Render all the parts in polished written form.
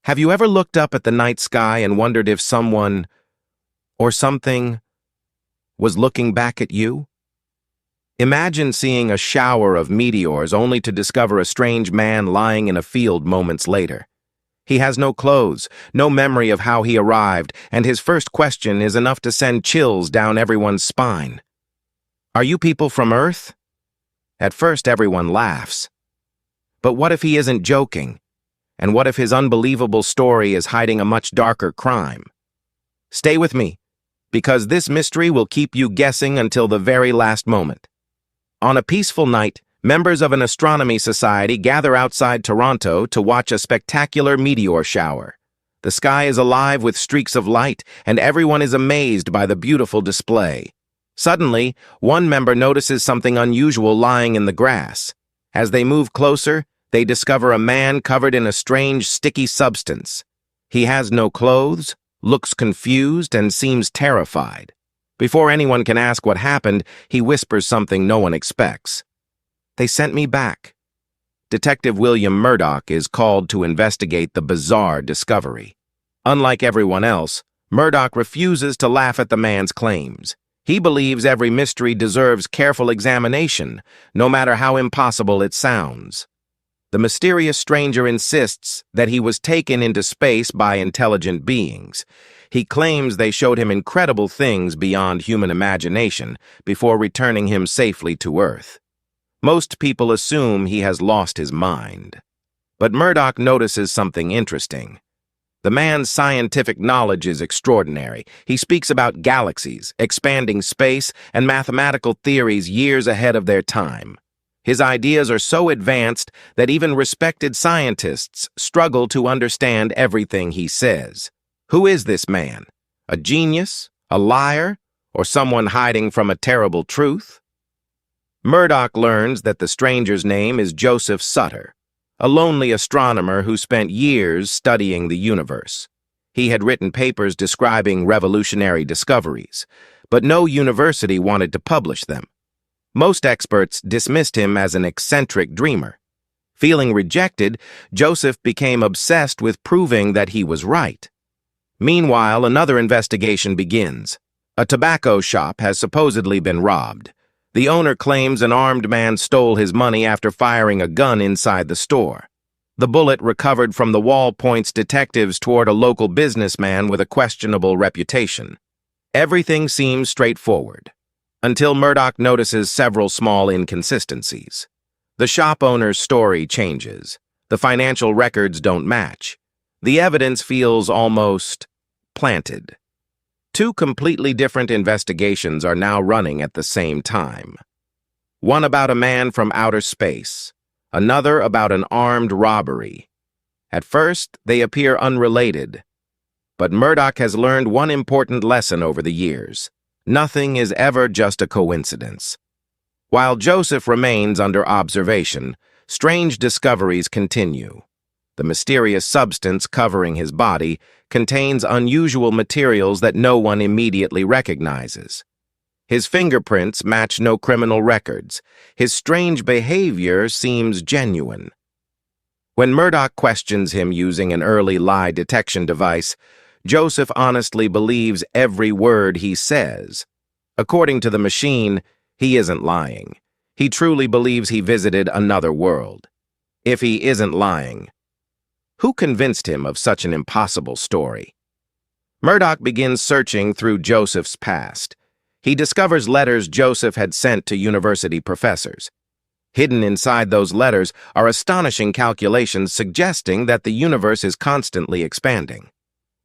Have you ever looked up at the night sky and wondered if someone or something was looking back at you? Imagine seeing a shower of meteors only to discover a strange man lying in a field moments later. He has no clothes, no memory of how he arrived, and his first question is enough to send chills down everyone's spine. Are you people from Earth? At first, everyone laughs. But what if he isn't joking? And what if his unbelievable story is hiding a much darker crime? Stay with me, because this mystery will keep you guessing until the very last moment. On a peaceful night, members of an astronomy society gather outside Toronto to watch a spectacular meteor shower. The sky is alive with streaks of light, and everyone is amazed by the beautiful display. Suddenly, one member notices something unusual lying in the grass. As they move closer, they discover a man covered in a strange, sticky substance. He has no clothes, looks confused, and seems terrified. Before anyone can ask what happened, he whispers something no one expects. "They sent me back." Detective William Murdoch is called to investigate the bizarre discovery. Unlike everyone else, Murdoch refuses to laugh at the man's claims. He believes every mystery deserves careful examination, no matter how impossible it sounds. The mysterious stranger insists that he was taken into space by intelligent beings. He claims they showed him incredible things beyond human imagination before returning him safely to Earth. Most people assume he has lost his mind. But Murdoch notices something interesting. The man's scientific knowledge is extraordinary. He speaks about galaxies, expanding space, and mathematical theories years ahead of their time. His ideas are so advanced that even respected scientists struggle to understand everything he says. Who is this man? A genius? A liar? Or someone hiding from a terrible truth? Murdoch learns that the stranger's name is Joseph Sutter, a lonely astronomer who spent years studying the universe. He had written papers describing revolutionary discoveries, but no university wanted to publish them. Most experts dismissed him as an eccentric dreamer. Feeling rejected, Joseph became obsessed with proving that he was right. Meanwhile, another investigation begins. A tobacco shop has supposedly been robbed. The owner claims an armed man stole his money after firing a gun inside the store. The bullet recovered from the wall points detectives toward a local businessman with a questionable reputation. Everything seems straightforward, until Murdoch notices several small inconsistencies. The shop owner's story changes. The financial records don't match. The evidence feels almost planted. Two completely different investigations are now running at the same time. One about a man from outer space, another about an armed robbery. At first, they appear unrelated, but Murdoch has learned one important lesson over the years. Nothing is ever just a coincidence. While Joseph remains under observation, strange discoveries continue. The mysterious substance covering his body contains unusual materials that no one immediately recognizes. His fingerprints match no criminal records. His strange behavior seems genuine. When Murdoch questions him using an early lie detection device, Joseph honestly believes every word he says. According to the machine, he isn't lying. He truly believes he visited another world. If he isn't lying, who convinced him of such an impossible story? Murdoch begins searching through Joseph's past. He discovers letters Joseph had sent to university professors. Hidden inside those letters are astonishing calculations suggesting that the universe is constantly expanding.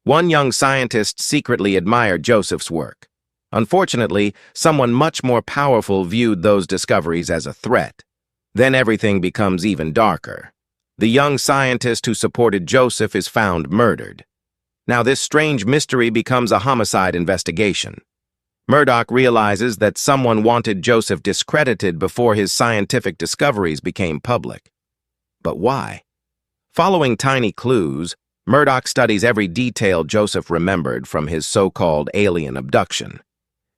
One young scientist secretly admired Joseph's work. Unfortunately, someone much more powerful viewed those discoveries as a threat. Then everything becomes even darker. The young scientist who supported Joseph is found murdered. Now this strange mystery becomes a homicide investigation. Murdoch realizes that someone wanted Joseph discredited before his scientific discoveries became public. But why? Following tiny clues, Murdoch studies every detail Joseph remembered from his so-called alien abduction.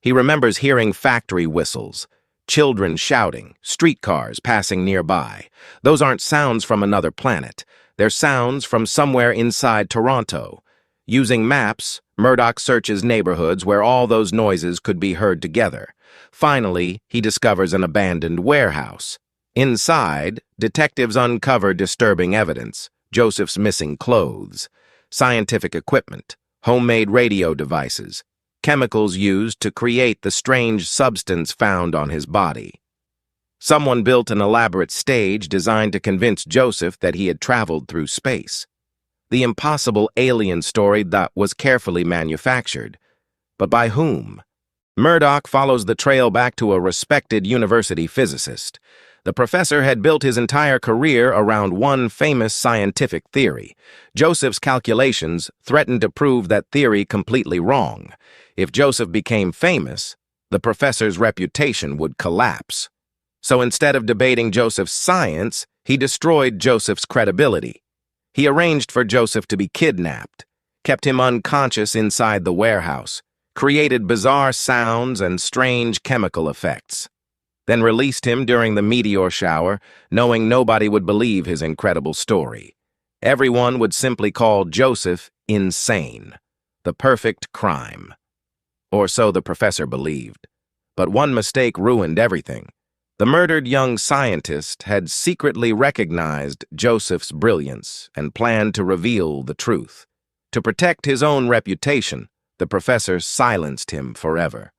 He remembers hearing factory whistles, children shouting, streetcars passing nearby. Those aren't sounds from another planet. They're sounds from somewhere inside Toronto. Using maps, Murdoch searches neighborhoods where all those noises could be heard together. Finally, he discovers an abandoned warehouse. Inside, detectives uncover disturbing evidence: Joseph's missing clothes, scientific equipment, homemade radio devices, chemicals used to create the strange substance found on his body. Someone built an elaborate stage designed to convince Joseph that he had traveled through space. The impossible alien story that was carefully manufactured. But by whom? Murdoch follows the trail back to a respected university physicist. The professor had built his entire career around one famous scientific theory. Joseph's calculations threatened to prove that theory completely wrong. If Joseph became famous, the professor's reputation would collapse. So instead of debating Joseph's science, he destroyed Joseph's credibility. He arranged for Joseph to be kidnapped, kept him unconscious inside the warehouse, created bizarre sounds and strange chemical effects, then released him during the meteor shower, knowing nobody would believe his incredible story. Everyone would simply call Joseph insane, the perfect crime. Or so the professor believed. But one mistake ruined everything. The murdered young scientist had secretly recognized Joseph's brilliance and planned to reveal the truth. To protect his own reputation, the professor silenced him forever.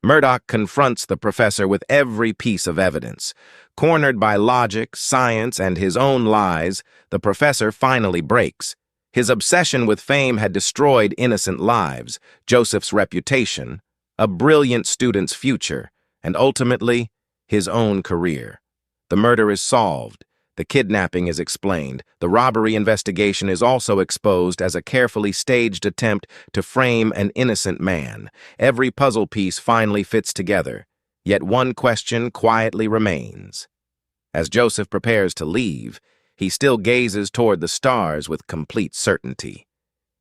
Murdoch confronts the professor with every piece of evidence. Cornered by logic, science, and his own lies, the professor finally breaks. His obsession with fame had destroyed innocent lives, Joseph's reputation, a brilliant student's future, and ultimately, his own career. The murder is solved. The kidnapping is explained. The robbery investigation is also exposed as a carefully staged attempt to frame an innocent man. Every puzzle piece finally fits together. Yet one question quietly remains. As Joseph prepares to leave, he still gazes toward the stars with complete certainty.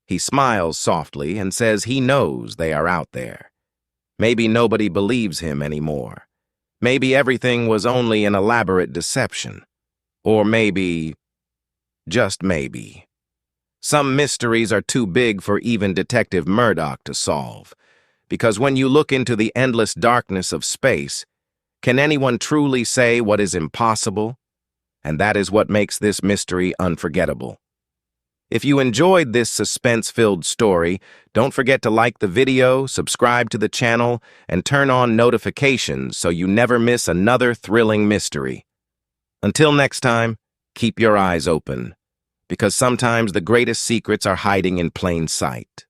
He smiles softly and says he knows they are out there. Maybe nobody believes him anymore. Maybe everything was only an elaborate deception. Or maybe, just maybe, some mysteries are too big for even Detective Murdoch to solve. Because when you look into the endless darkness of space, can anyone truly say what is impossible? And that is what makes this mystery unforgettable. If you enjoyed this suspense-filled story, don't forget to like the video, subscribe to the channel, and turn on notifications so you never miss another thrilling mystery. Until next time, keep your eyes open, because sometimes the greatest secrets are hiding in plain sight.